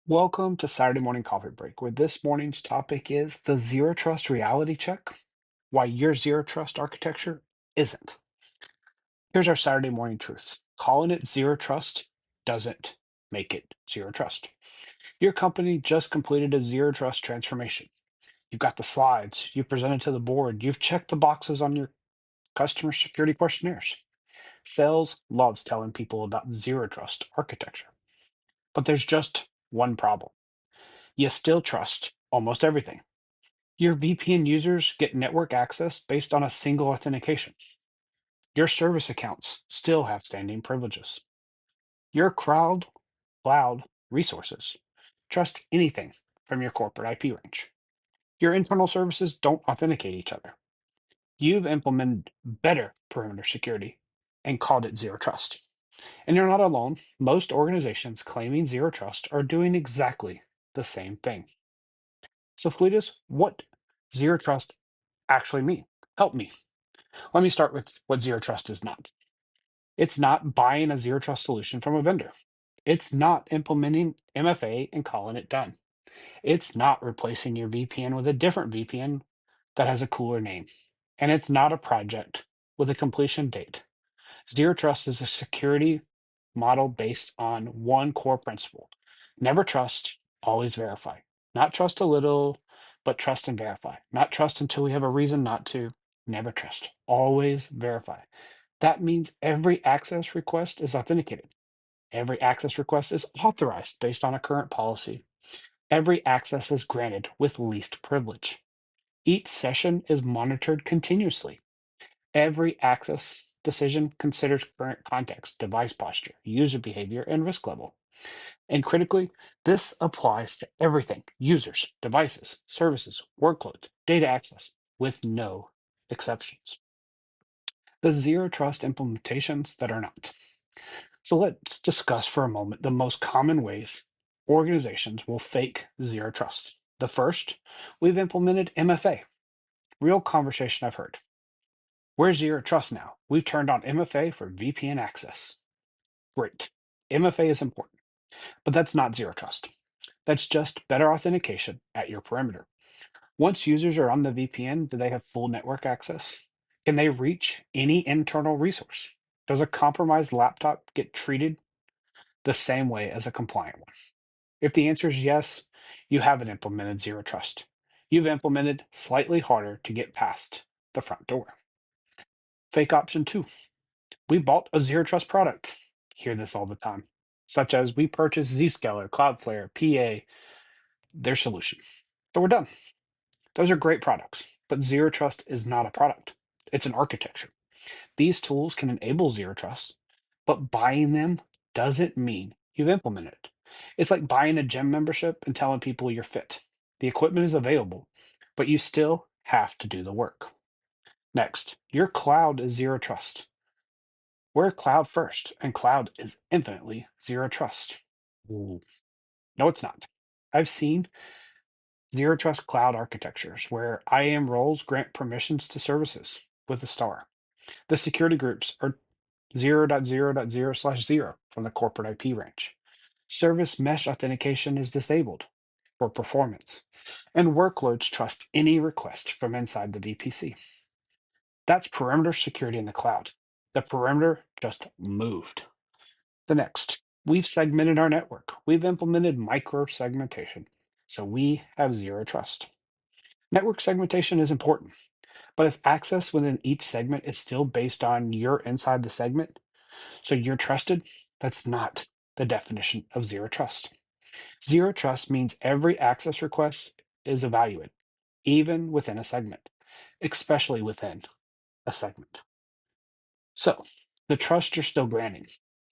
Welcome to Saturday Morning Coffee Break, where this morning's topic is the Zero Trust Reality Check, why your Zero Trust architecture isn't. Here's our Saturday morning truths. Calling it Zero Trust doesn't make it Zero Trust. Your company just completed a Zero Trust transformation. You've got the slides, you've presented to the board, you've checked the boxes on your customer security questionnaires. Sales loves telling people about Zero Trust architecture, but there's just one problem. You still trust almost everything. Your VPN users get network access based on a single authentication. Your service accounts still have standing privileges. Your cloud resources trust anything from your corporate IP range. Your internal services don't authenticate each other. You've implemented better perimeter security and called it zero trust. And you're not alone. Most organizations claiming zero trust are doing exactly the same thing. So, Fleetus, what zero trust actually mean? Help me. Let me start with what zero trust is not. It's not buying a zero trust solution from a vendor. It's not implementing MFA and calling it done. It's not replacing your VPN with a different VPN that has a cooler name. And it's not a project with a completion date. Zero trust is a security model based on one core principle: never trust, always verify. Not trust a little, but trust and verify. Not trust until we have a reason not to. Never trust, always verify. That means every access request is authenticated. Every access request is authorized based on a current policy. Every access is granted with least privilege. Each session is monitored continuously. Every access decision considers current context, device posture, user behavior, and risk level. And critically, this applies to everything: users, devices, services, workloads, data access, with no exceptions. The zero trust implementations that are not. So let's discuss for a moment the most common ways organizations will fake zero trust. The first, we've implemented MFA. Real conversation I've heard. Where's zero trust now? We've turned on MFA for VPN access. Great. MFA is important, but that's not zero trust. That's just better authentication at your perimeter. Once users are on the VPN, do they have full network access? Can they reach any internal resource? Does a compromised laptop get treated the same way as a compliant one? If the answer is yes, you haven't implemented zero trust. You've implemented slightly harder to get past the front door. Fake option two, we bought a zero trust product. Hear this all the time, such as we purchased Zscaler, Cloudflare, PA, their solution. So we're done. Those are great products, but zero trust is not a product. It's an architecture. These tools can enable zero trust, but buying them doesn't mean you've implemented it. It's like buying a gym membership and telling people you're fit. The equipment is available, but you still have to do the work. Next, your cloud is zero trust. We're cloud first, and cloud is infinitely zero trust. Ooh. No, it's not. I've seen zero trust cloud architectures where IAM roles grant permissions to services with a star. The security groups are 0.0.0/0 from the corporate IP range. Service mesh authentication is disabled for performance, and workloads trust any request from inside the VPC. That's perimeter security in the cloud. The perimeter just moved. The next, we've segmented our network. We've implemented micro segmentation, so we have zero trust. Network segmentation is important, but if access within each segment is still based on you're inside the segment, so you're trusted, that's not the definition of zero trust. Zero trust means every access request is evaluated, even within a segment, especially within a segment. So, the trust you're still granting.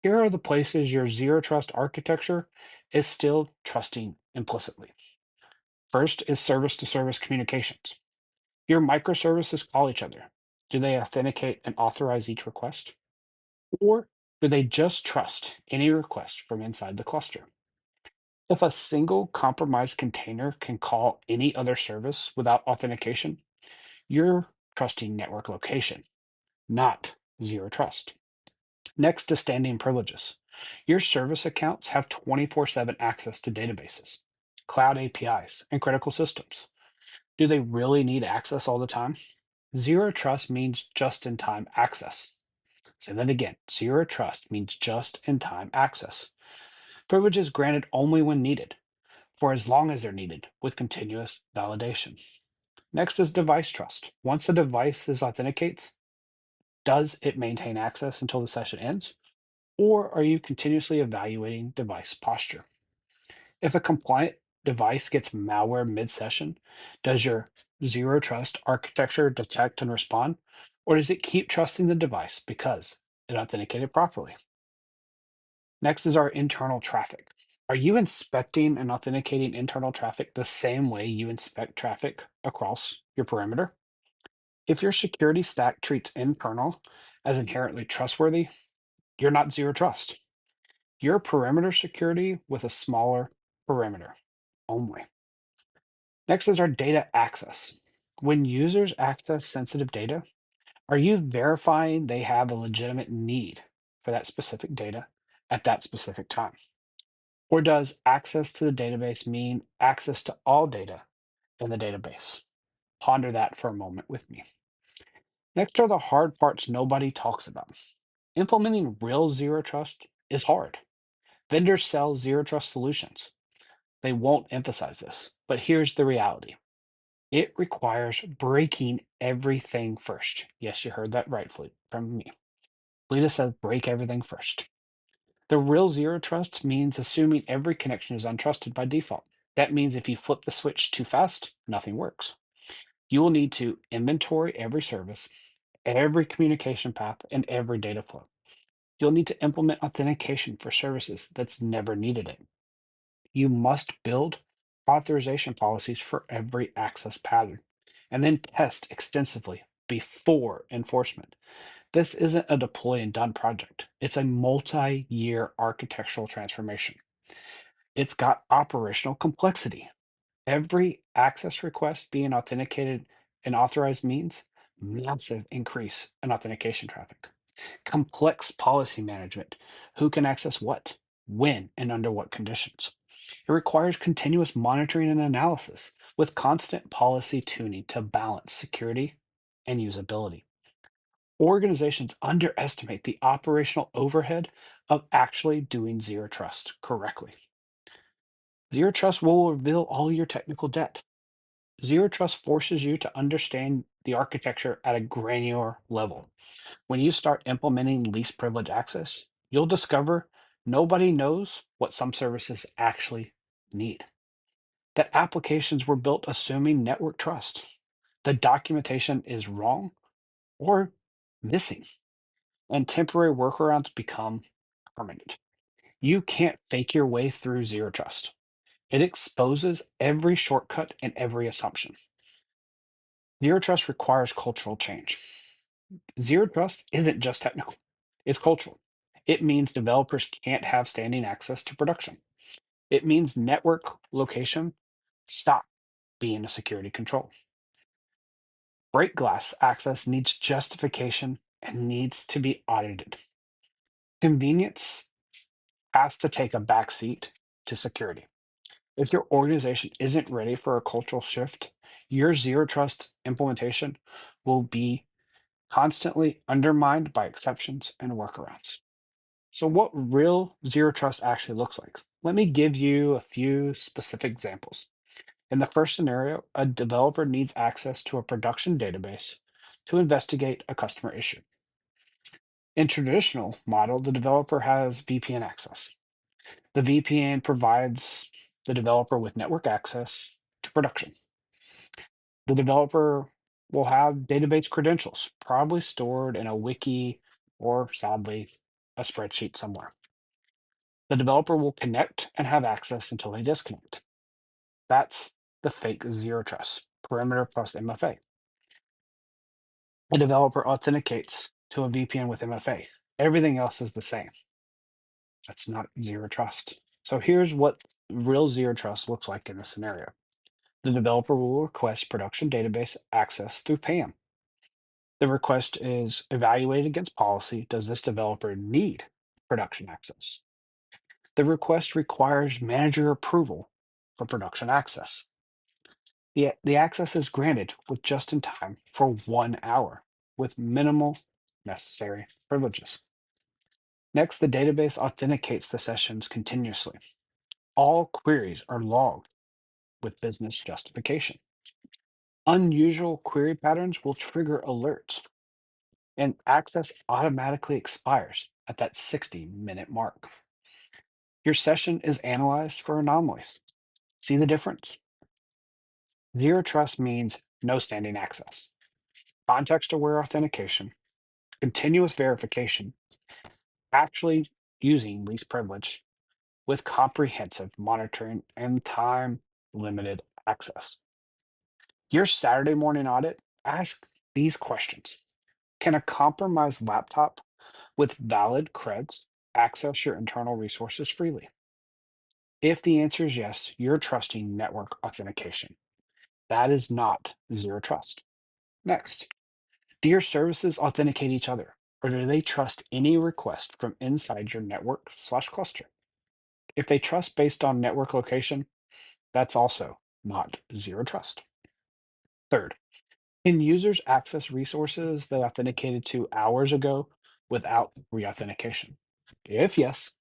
Here are the places your zero trust architecture is still trusting implicitly. First is service to service communications. Your microservices call each other. Do they authenticate and authorize each request? Or do they just trust any request from inside the cluster? If a single compromised container can call any other service without authentication, you're trusting network location, not zero trust. Next is standing privileges. Your service accounts have 24/7 access to databases, cloud APIs, and critical systems. Do they really need access all the time? Zero trust means just in time access. Say that again. Zero trust means just in time access. Privileges granted only when needed, for as long as they're needed, with continuous validation. Next is device trust. Once a device is authenticates, does it maintain access until the session ends? Or are you continuously evaluating device posture? If a compliant device gets malware mid-session, does your zero trust architecture detect and respond? Or does it keep trusting the device because it authenticated properly? Next is our internal traffic. Are you inspecting and authenticating internal traffic the same way you inspect traffic across your perimeter? If your security stack treats internal as inherently trustworthy, you're not zero trust. You're perimeter security with a smaller perimeter only. Next is our data access. When users access sensitive data, are you verifying they have a legitimate need for that specific data at that specific time? Or does access to the database mean access to all data in the database? Ponder that for a moment with me. Next are the hard parts nobody talks about. Implementing real zero trust is hard. Vendors sell zero trust solutions. They won't emphasize this, but here's the reality. It requires breaking everything first. Yes, you heard that rightfully from me. Lita says break everything first. The real zero trust means assuming every connection is untrusted by default. That means if you flip the switch too fast, nothing works. You will need to inventory every service, every communication path, and every data flow. You'll need to implement authentication for services that's never needed it. You must build authorization policies for every access pattern and then test extensively before enforcement. This isn't a deploy and done project. It's a multi-year architectural transformation. It's got operational complexity. Every access request being authenticated and authorized means massive increase in authentication traffic. Complex policy management. Who can access what, when, and under what conditions? It requires continuous monitoring and analysis with constant policy tuning to balance security and usability. Organizations underestimate the operational overhead of actually doing zero trust correctly. Zero trust will reveal all your technical debt. Zero trust forces you to understand the architecture at a granular level. When you start implementing least privilege access, you'll discover nobody knows what some services actually need. That applications were built assuming network trust. The documentation is wrong or missing, and temporary workarounds become permanent. You can't fake your way through zero trust. It exposes every shortcut and every assumption. Zero trust requires cultural change. Zero trust isn't just technical, it's cultural. It means developers can't have standing access to production. It means network location stop being a security control. Break glass access needs justification and needs to be audited. Convenience has to take a backseat to security. If your organization isn't ready for a cultural shift, your zero trust implementation will be constantly undermined by exceptions and workarounds. So, what real zero trust actually looks like? Let me give you a few specific examples. In the first scenario, a developer needs access to a production database to investigate a customer issue. In traditional model, the developer has VPN access. The VPN provides the developer with network access to production. The developer will have database credentials, probably stored in a wiki or sadly a spreadsheet somewhere. The developer will connect and have access until they disconnect. That's the fake zero trust, perimeter plus MFA. A developer authenticates to a VPN with MFA. Everything else is the same. That's not zero trust. So here's what real zero trust looks like in this scenario. The developer will request production database access through PAM. The request is evaluated against policy. Does this developer need production access. The request requires manager approval for production access. The access is granted with just in time for 1 hour with minimal necessary privileges. Next, the database authenticates the sessions continuously. All queries are logged with business justification. Unusual query patterns will trigger alerts, and access automatically expires at that 60-minute mark. Your session is analyzed for anomalies. See the difference? Zero trust means no standing access, context aware authentication, continuous verification, actually using least privilege with comprehensive monitoring and time limited access. Your Saturday morning audit, ask these questions. Can a compromised laptop with valid creds access your internal resources freely? If the answer is yes, you're trusting network authentication. That is not zero trust. Next, do your services authenticate each other, or do they trust any request from inside your network/cluster? If they trust based on network location, that's also not zero trust. Third, can users access resources they authenticated to hours ago without re-authentication? If yes,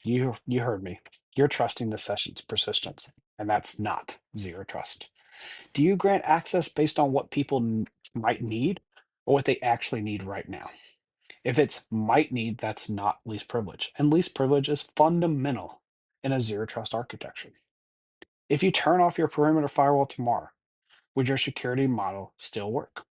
you heard me. You're trusting the session's persistence, and that's not zero trust. Do you grant access based on what people might need or what they actually need right now? If it's might need, that's not least privilege, and least privilege is fundamental in a zero trust architecture. If you turn off your perimeter firewall tomorrow, would your security model still work?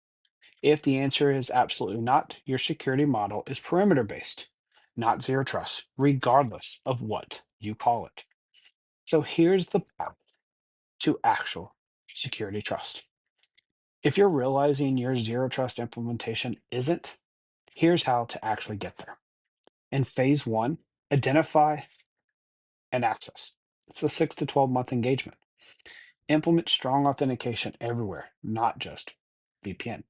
If the answer is absolutely not, your security model is perimeter based, not zero trust, regardless of what you call it. So here's the path to actual security trust. If you're realizing your zero trust implementation isn't, here's how to actually get there. In phase one, identify and access. It's a 6 to 12 month engagement. Implement strong authentication everywhere, not just VPN.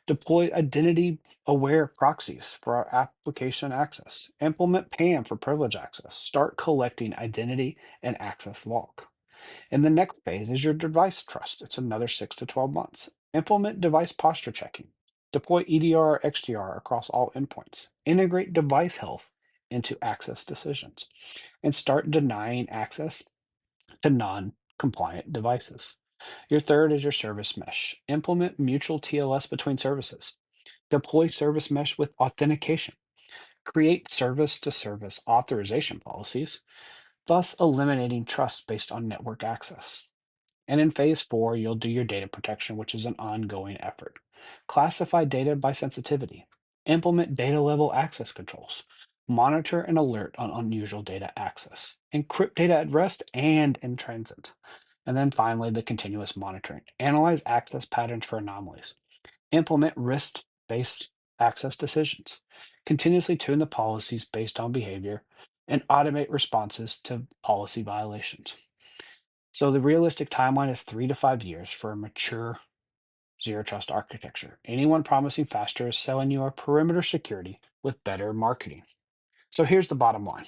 Deploy identity aware proxies for our application access. Implement PAM for privilege access. Start collecting identity and access log. And the next phase is your device trust. It's another 6 to 12 months. Implement device posture checking. Deploy EDR or XDR across all endpoints. Integrate device health into access decisions. And start denying access to non compliant devices. Your third is your service mesh. Implement mutual TLS between services. Deploy service mesh with authentication. Create service to service authorization policies, thus eliminating trust based on network access. And in phase four, you'll do your data protection, which is an ongoing effort. Classify data by sensitivity. Implement data level access controls. Monitor and alert on unusual data access. Encrypt data at rest and in transit. And then finally, the continuous monitoring. Analyze access patterns for anomalies. Implement risk based access decisions. Continuously tune the policies based on behavior and automate responses to policy violations. So the realistic timeline is 3 to 5 years for a mature zero trust architecture. Anyone promising faster is selling you a perimeter security with better marketing. So here's the bottom line.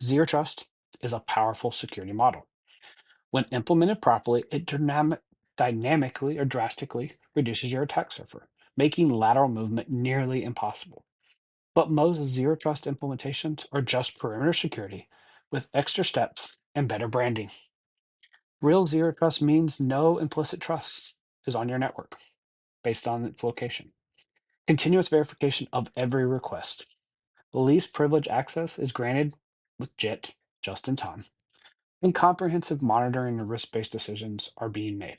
Zero trust is a powerful security model. When implemented properly, it dynamically or drastically reduces your attack surface, making lateral movement nearly impossible. But most zero trust implementations are just perimeter security with extra steps and better branding. Real zero trust means no implicit trust is on your network based on its location. Continuous verification of every request. Least privilege access is granted with JIT just in time. And comprehensive monitoring and risk based decisions are being made.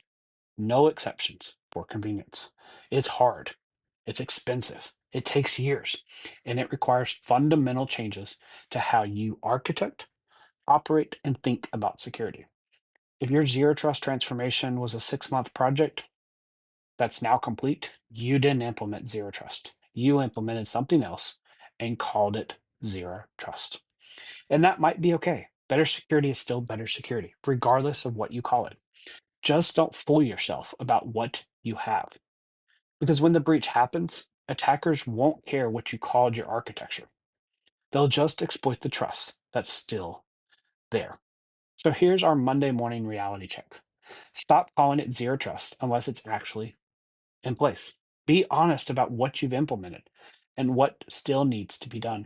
No exceptions for convenience. It's hard, it's expensive, it takes years, and it requires fundamental changes to how you architect, operate, and think about security. If your zero trust transformation was a 6 month project that's now complete, you didn't implement zero trust. You implemented something else and called it zero trust. And that might be okay. Better security is still better security, regardless of what you call it. Just don't fool yourself about what you have. Because when the breach happens, attackers won't care what you called your architecture. They'll just exploit the trust that's still there. So here's our Monday morning reality check. Stop calling it zero trust unless it's actually in place. Be honest about what you've implemented and what still needs to be done.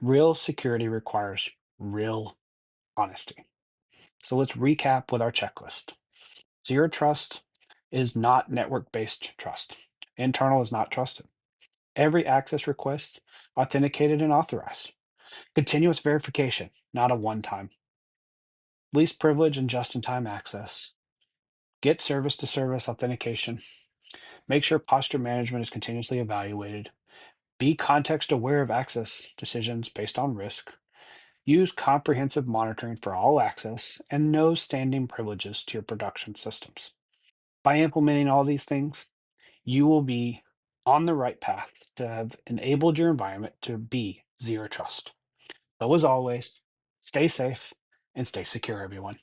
Real security requires real honesty. So let's recap with our checklist. Zero trust is not network based trust. Internal is not trusted. Every access request authenticated and authorized. Continuous verification, not a one time. Least privilege and just in time access. Get service to service authentication. Make sure posture management is continuously evaluated. Be context aware of access decisions based on risk. Use comprehensive monitoring for all access and no standing privileges to your production systems. By implementing all these things, you will be on the right path to have enabled your environment to be zero trust. So, as always, stay safe and stay secure, everyone.